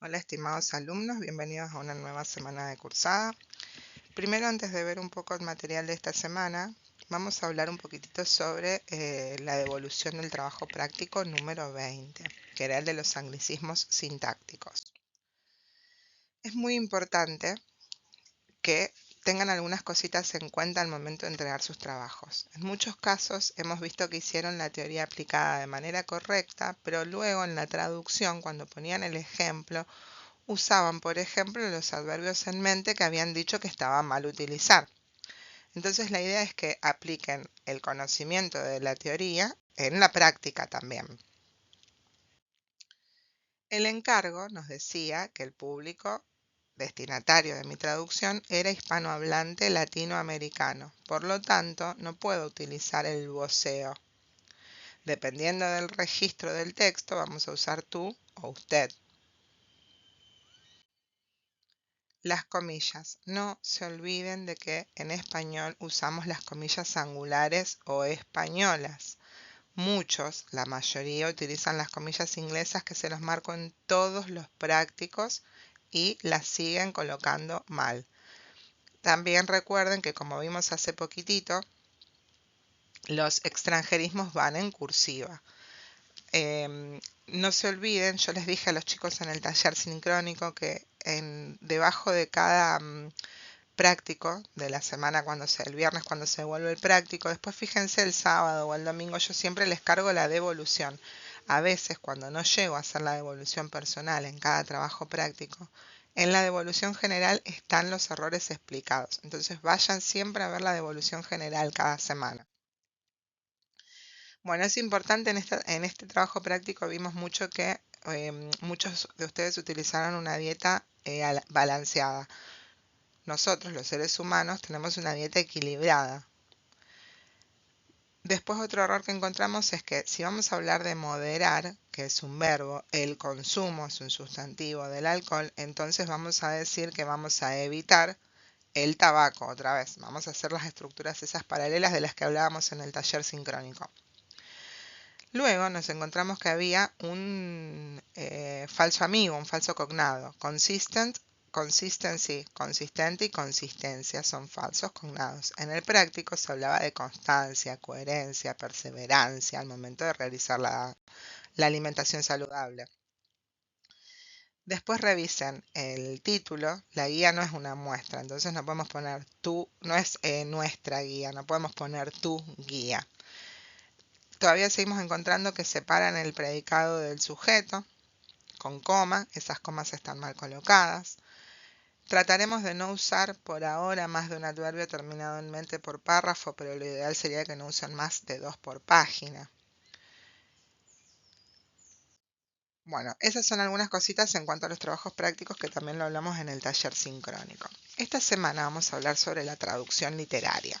Hola estimados alumnos, bienvenidos a una nueva semana de cursada. Primero, antes de ver un poco el material de esta semana, vamos a hablar un poquitito sobre la devolución del trabajo práctico número 20, que era el de los anglicismos sintácticos. Es muy importante que tengan algunas cositas en cuenta al momento de entregar sus trabajos. En muchos casos hemos visto que hicieron la teoría aplicada de manera correcta, pero luego en la traducción, cuando ponían el ejemplo, usaban, por ejemplo, los adverbios en mente que habían dicho que estaba mal utilizar. Entonces la idea es que apliquen el conocimiento de la teoría en la práctica también. El encargo nos decía que el público destinatario de mi traducción era hispanohablante latinoamericano. Por lo tanto, no puedo utilizar el voceo. Dependiendo del registro del texto, vamos a usar tú o usted. Las comillas. No se olviden de que en español usamos las comillas angulares o españolas. Muchos, la mayoría, utilizan las comillas inglesas que se los marco en todos los prácticos y las siguen colocando mal. También recuerden que, como vimos hace poquitito, los extranjerismos van en cursiva. No se olviden, yo les dije a los chicos en el taller sincrónico que debajo de cada práctico de la semana, el viernes cuando se vuelve el práctico, después fíjense el sábado o el domingo, yo siempre les cargo la devolución. A veces cuando no llego a hacer la devolución personal en cada trabajo práctico, en la devolución general están los errores explicados. Entonces vayan siempre a ver la devolución general cada semana. Bueno, es importante en este trabajo práctico vimos mucho que muchos de ustedes utilizaron una dieta balanceada. Nosotros, los seres humanos, tenemos una dieta equilibrada. Después otro error que encontramos es que si vamos a hablar de moderar, que es un verbo, el consumo es un sustantivo del alcohol, entonces vamos a decir que vamos a evitar el tabaco otra vez. Vamos a hacer las estructuras esas paralelas de las que hablábamos en el taller sincrónico. Luego nos encontramos que había un falso amigo, un falso cognado. Consistency, consistente y consistencia son falsos cognados. En el práctico se hablaba de constancia, coherencia, perseverancia al momento de realizar la alimentación saludable. Después revisen el título, la guía no es una muestra, entonces no podemos poner tú, no es nuestra guía, no podemos poner tu guía. Todavía seguimos encontrando que separan el predicado del sujeto con coma, esas comas están mal colocadas. Trataremos de no usar por ahora más de un adverbio terminado en mente por párrafo, pero lo ideal sería que no usen más de 2 por página. Bueno, esas son algunas cositas en cuanto a los trabajos prácticos que también lo hablamos en el taller sincrónico. Esta semana vamos a hablar sobre la traducción literaria.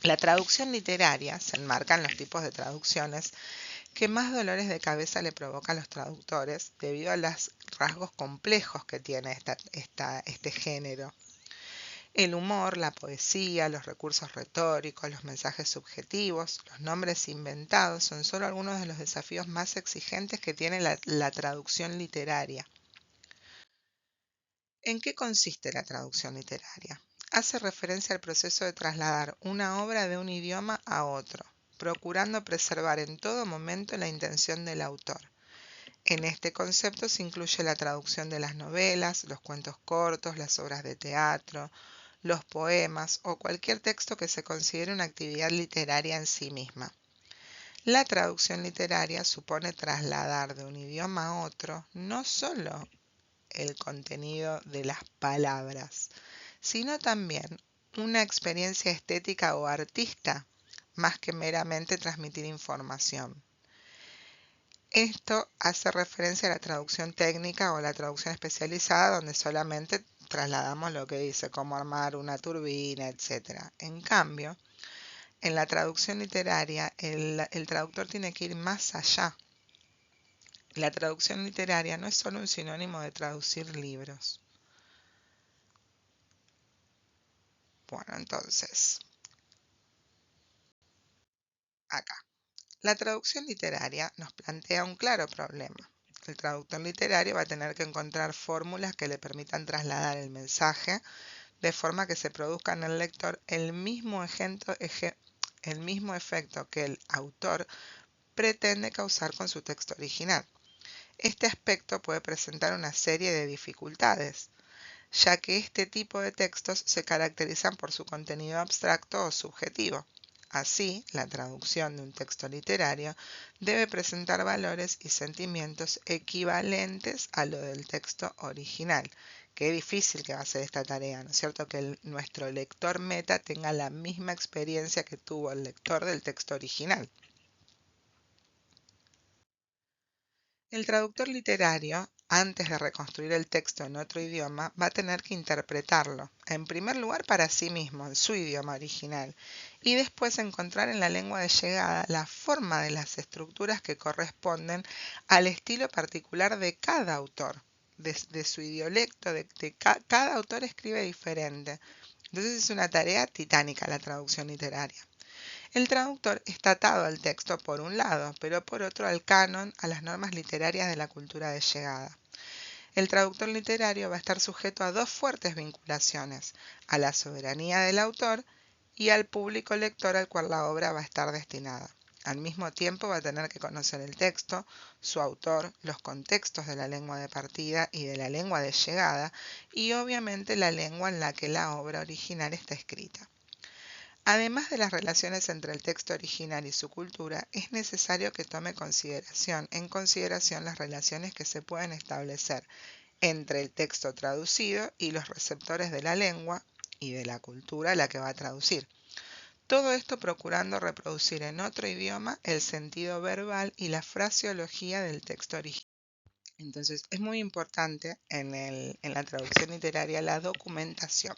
La traducción literaria se enmarca en los tipos de traducciones que más dolores de cabeza le provoca a los traductores debido a los rasgos complejos que tiene este género. El humor, la poesía, los recursos retóricos, los mensajes subjetivos, los nombres inventados son solo algunos de los desafíos más exigentes que tiene la traducción literaria. ¿En qué consiste la traducción literaria? Hace referencia al proceso de trasladar una obra de un idioma a otro, procurando preservar en todo momento la intención del autor. En este concepto se incluye la traducción de las novelas, los cuentos cortos, las obras de teatro, los poemas o cualquier texto que se considere una actividad literaria en sí misma. La traducción literaria supone trasladar de un idioma a otro no solo el contenido de las palabras, sino también una experiencia estética o artista, más que meramente transmitir información. Esto hace referencia a la traducción técnica o la traducción especializada, donde solamente trasladamos lo que dice, cómo armar una turbina, etc. En cambio, en la traducción literaria, el traductor tiene que ir más allá. La traducción literaria no es solo un sinónimo de traducir libros. Bueno, entonces, acá. La traducción literaria nos plantea un claro problema. El traductor literario va a tener que encontrar fórmulas que le permitan trasladar el mensaje de forma que se produzca en el lector el mismo efecto que el autor pretende causar con su texto original. Este aspecto puede presentar una serie de dificultades, ya que este tipo de textos se caracterizan por su contenido abstracto o subjetivo. Así, la traducción de un texto literario debe presentar valores y sentimientos equivalentes a lo del texto original. Qué difícil que va a ser esta tarea, ¿no es cierto? Que nuestro lector meta tenga la misma experiencia que tuvo el lector del texto original. El traductor literario, antes de reconstruir el texto en otro idioma, va a tener que interpretarlo, en primer lugar para sí mismo, en su idioma original, y después encontrar en la lengua de llegada la forma de las estructuras que corresponden al estilo particular de cada autor, de su idiolecto, cada autor escribe diferente. Entonces es una tarea titánica la traducción literaria. El traductor está atado al texto por un lado, pero por otro al canon, a las normas literarias de la cultura de llegada. El traductor literario va a estar sujeto a dos fuertes vinculaciones, a la soberanía del autor y al público lector al cual la obra va a estar destinada. Al mismo tiempo va a tener que conocer el texto, su autor, los contextos de la lengua de partida y de la lengua de llegada, y obviamente la lengua en la que la obra original está escrita. Además de las relaciones entre el texto original y su cultura, es necesario que tome en consideración las relaciones que se pueden establecer entre el texto traducido y los receptores de la lengua y de la cultura a la que va a traducir. Todo esto procurando reproducir en otro idioma el sentido verbal y la fraseología del texto original. Entonces, es muy importante en la traducción literaria la documentación.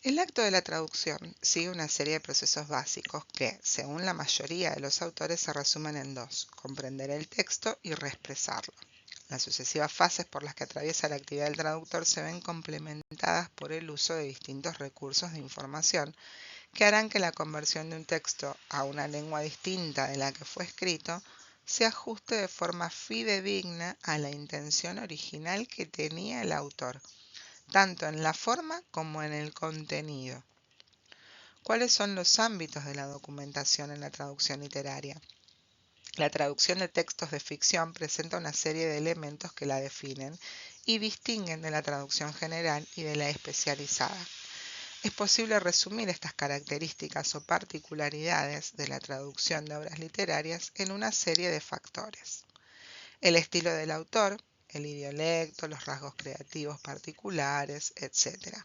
El acto de la traducción sigue una serie de procesos básicos que, según la mayoría de los autores, se resumen en dos: comprender el texto y reexpresarlo. Las sucesivas fases por las que atraviesa la actividad del traductor se ven complementadas por el uso de distintos recursos de información que harán que la conversión de un texto a una lengua distinta de la que fue escrito se ajuste de forma fidedigna a la intención original que tenía el autor, tanto en la forma como en el contenido. ¿Cuáles son los ámbitos de la documentación en la traducción literaria? La traducción de textos de ficción presenta una serie de elementos que la definen y distinguen de la traducción general y de la especializada. Es posible resumir estas características o particularidades de la traducción de obras literarias en una serie de factores: el estilo del autor, el idiolecto, los rasgos creativos particulares, etc.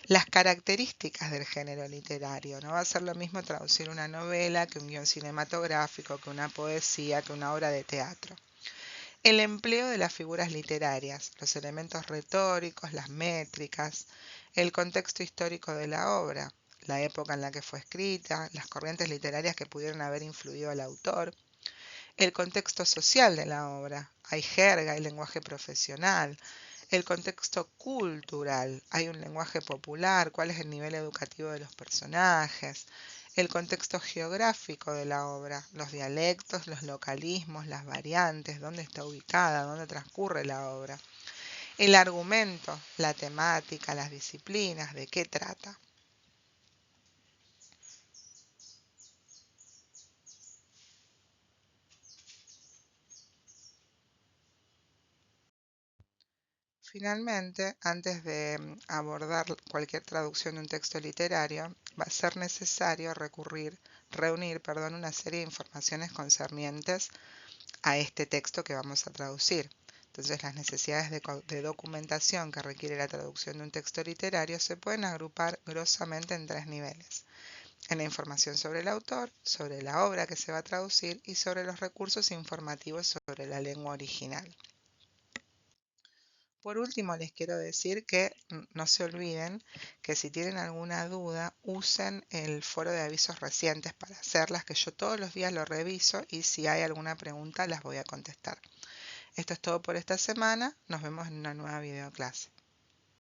Las características del género literario. No va a ser lo mismo traducir una novela que un guión cinematográfico, que una poesía, que una obra de teatro. El empleo de las figuras literarias, los elementos retóricos, las métricas, el contexto histórico de la obra, la época en la que fue escrita, las corrientes literarias que pudieron haber influido al autor, el contexto social de la obra, hay jerga, hay lenguaje profesional, el contexto cultural, hay un lenguaje popular, cuál es el nivel educativo de los personajes, el contexto geográfico de la obra, los dialectos, los localismos, las variantes, dónde está ubicada, dónde transcurre la obra, el argumento, la temática, las disciplinas, de qué trata. Finalmente, antes de abordar cualquier traducción de un texto literario, va a ser necesario reunir una serie de informaciones concernientes a este texto que vamos a traducir. Entonces, las necesidades de documentación que requiere la traducción de un texto literario se pueden agrupar grosamente en tres niveles: en la información sobre el autor, sobre la obra que se va a traducir y sobre los recursos informativos sobre la lengua original. Por último, les quiero decir que no se olviden que si tienen alguna duda, usen el foro de avisos recientes para hacerlas, que yo todos los días lo reviso y si hay alguna pregunta las voy a contestar. Esto es todo por esta semana. Nos vemos en una nueva videoclase.